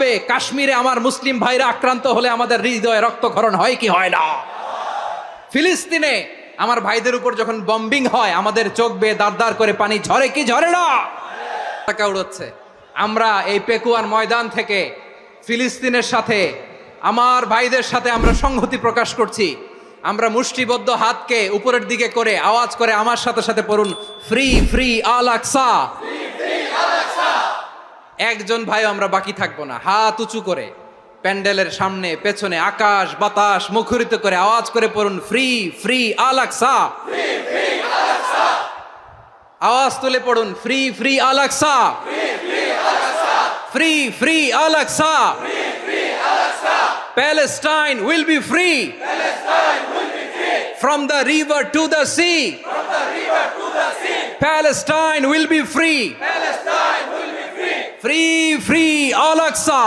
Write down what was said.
ভাবে কাশ্মীরে আমার মুসলিম ভাইরা আক্রান্ত হলে আমাদের হৃদয়ে রক্তক্ষরণ হয় কি হয় না? ফিলিস্তিনে আমার ভাইদের উপর যখন বম্বিং হয় আমাদের চোখ বেয়ে দাঁড় দাঁড় করে পানি ঝরে কি ঝরে না? টাকা উড়াচ্ছে। আমরা এই পেকুয়ার ময়দান থেকে ফিলিস্তিনের সাথে আমার ভাইদের সাথে আমরা সংহতি প্রকাশ করছি। আমরা মুষ্টিবদ্ধ হাতকে উপরের দিকে করে আওয়াজ করে আমার সাথে সাথে পড়ুন, ফ্রি ফ্রি আল আকসা। একজন ভাই আমরা বাকি থাকবো না। হাত উঁচু করে প্যান্ডেলের সামনে পেছনে আকাশ বাতাস মুখরিত করে আওয়াজ করে পড়ুন, ফ্রি ফ্রি আল আকসা। আওয়াজ তুলে পড়ুন, free free Al Aqsa, free free Al Aqsa. Palestine will be free from the river to the sea. Palestine will be free. Free free Al Aqsa.